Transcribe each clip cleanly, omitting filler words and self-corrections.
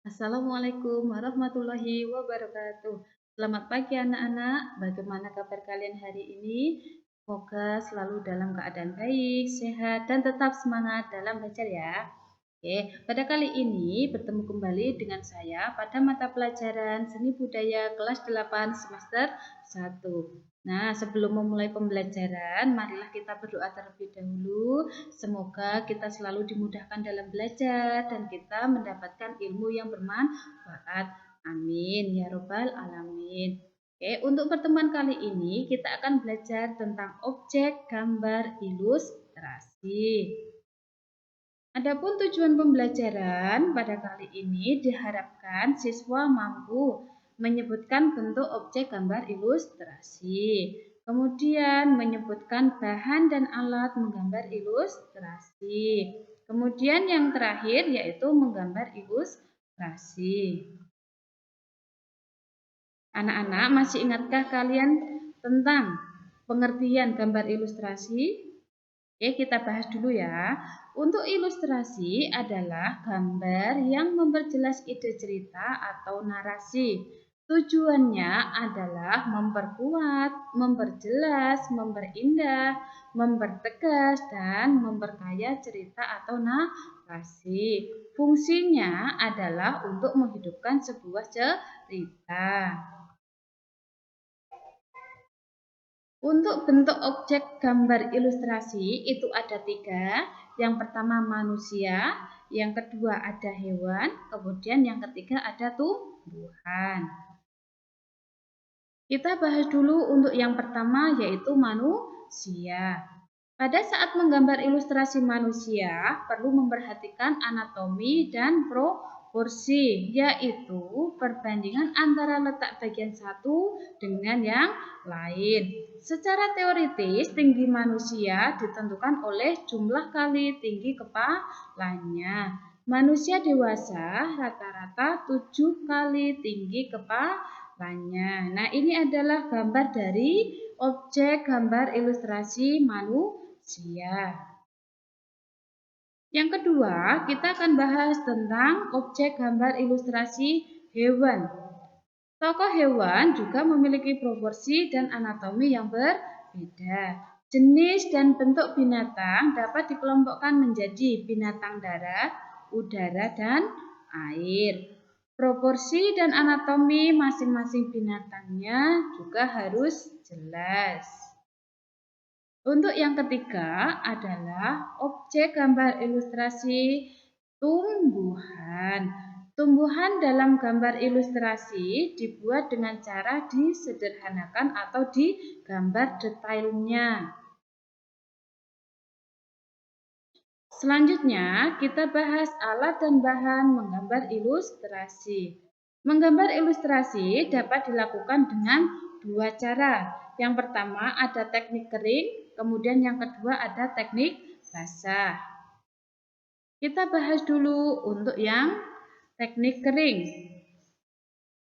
Assalamualaikum warahmatullahi wabarakatuh. Selamat pagi anak-anak. Bagaimana kabar kalian hari ini? Semoga selalu dalam keadaan baik, sehat, dan tetap semangat dalam belajar ya. Oke, pada kali ini bertemu kembali dengan saya pada mata pelajaran Seni Budaya kelas 8 semester 1. Nah, sebelum memulai pembelajaran, marilah kita berdoa terlebih dahulu. Semoga kita selalu dimudahkan dalam belajar dan kita mendapatkan ilmu yang bermanfaat. Amin ya robbal alamin. Oke, untuk pertemuan kali ini kita akan belajar tentang objek, gambar, ilustrasi. Adapun tujuan pembelajaran pada kali ini diharapkan siswa mampu menyebutkan bentuk objek gambar ilustrasi, kemudian menyebutkan bahan dan alat menggambar ilustrasi, kemudian yang terakhir yaitu menggambar ilustrasi. Anak-anak masih ingatkah kalian tentang pengertian gambar ilustrasi? Oke, kita bahas dulu ya. Untuk ilustrasi adalah gambar yang memperjelas ide cerita atau narasi. Tujuannya adalah memperkuat, memperjelas, memperindah, mempertegas, dan memperkaya cerita atau narasi. Fungsinya adalah untuk menghidupkan sebuah cerita. Untuk bentuk objek gambar ilustrasi itu ada 3. Yang pertama manusia, yang kedua ada hewan, kemudian yang ketiga ada tumbuhan. Kita bahas dulu untuk yang pertama yaitu manusia. Pada saat menggambar ilustrasi manusia, perlu memperhatikan anatomi dan proporsi, yaitu perbandingan antara letak bagian satu dengan yang lain. Secara teoritis, tinggi manusia ditentukan oleh jumlah kali tinggi kepalanya. Manusia dewasa rata-rata 7 kali tinggi kepalanya. Nah, ini adalah gambar dari objek gambar ilustrasi manusia. Yang kedua, kita akan bahas tentang objek gambar ilustrasi hewan. Tokoh hewan juga memiliki proporsi dan anatomi yang berbeda. Jenis dan bentuk binatang dapat dikelompokkan menjadi binatang darat, udara, dan air. Proporsi dan anatomi masing-masing binatangnya juga harus jelas. Untuk yang ketiga adalah objek gambar ilustrasi tumbuhan. Tumbuhan dalam gambar ilustrasi dibuat dengan cara disederhanakan atau digambar detailnya. Selanjutnya, kita bahas alat dan bahan menggambar ilustrasi. Menggambar ilustrasi dapat dilakukan dengan 2 cara. Yang pertama ada teknik kering, kemudian yang kedua ada teknik basah. Kita bahas dulu untuk yang teknik kering.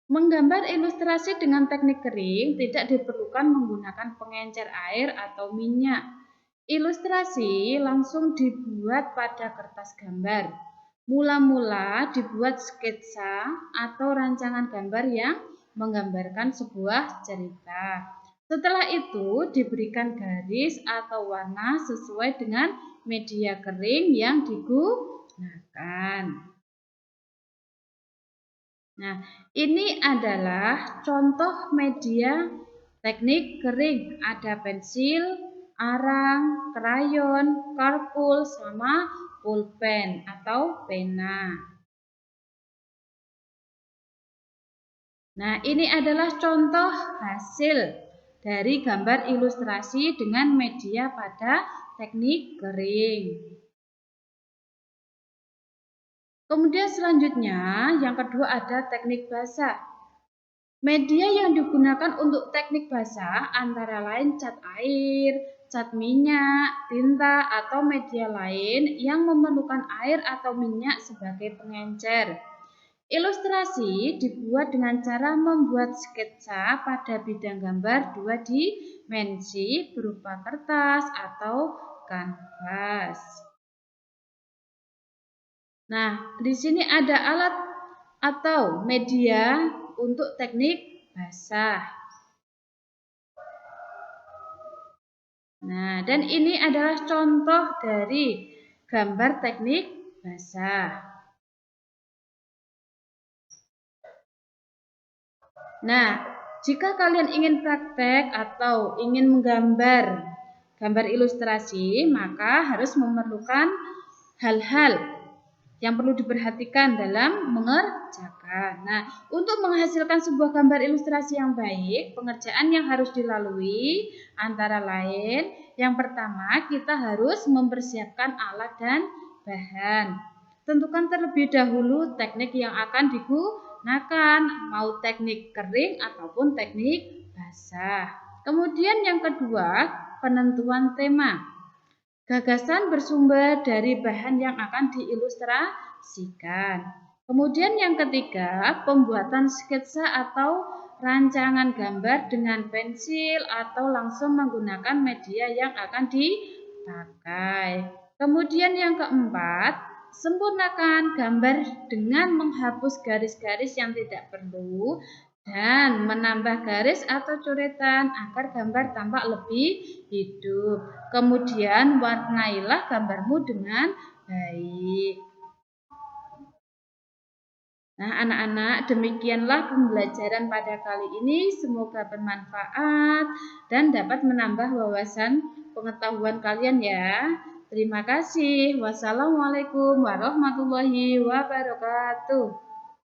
Menggambar ilustrasi dengan teknik kering tidak diperlukan menggunakan pengencer air atau minyak. Ilustrasi langsung dibuat pada kertas gambar. Mula-mula dibuat sketsa atau rancangan gambar yang menggambarkan sebuah cerita. Setelah itu diberikan garis atau warna sesuai dengan media kering yang digunakan. Nah, ini adalah contoh media teknik kering. Ada pensil, arang, krayon, karpul, sama pulpen atau pena. Nah, ini adalah contoh hasil dari gambar ilustrasi dengan media pada teknik kering. Kemudian selanjutnya, yang kedua ada teknik basah. Media yang digunakan untuk teknik basah antara lain cat air, cat minyak, tinta, atau media lain yang memerlukan air atau minyak sebagai pengencer. Ilustrasi dibuat dengan cara membuat sketsa pada bidang gambar 2 dimensi berupa kertas atau kanvas. Nah, di sini ada alat atau media untuk teknik basah. Nah, dan ini adalah contoh dari gambar teknik basah. Nah, jika kalian ingin praktek atau ingin menggambar gambar ilustrasi, maka harus memerlukan hal-hal yang perlu diperhatikan dalam mengerjakan. Nah, untuk menghasilkan sebuah gambar ilustrasi yang baik, pengerjaan yang harus dilalui antara lain, yang pertama kita harus mempersiapkan alat dan bahan. Tentukan terlebih dahulu teknik yang akan digunakan, mau teknik kering ataupun teknik basah. Kemudian yang kedua, penentuan tema. Gagasan bersumber dari bahan yang akan diilustrasikan. Kemudian yang ketiga, pembuatan sketsa atau rancangan gambar dengan pensil atau langsung menggunakan media yang akan dipakai. Kemudian yang keempat, sempurnakan gambar dengan menghapus garis-garis yang tidak perlu dan menambah garis atau coretan agar gambar tampak lebih hidup. Kemudian warnailah gambarmu dengan baik. Nah, anak-anak, demikianlah pembelajaran pada kali ini. Semoga bermanfaat dan dapat menambah wawasan pengetahuan kalian ya. Terima kasih. Wassalamualaikum warahmatullahi wabarakatuh.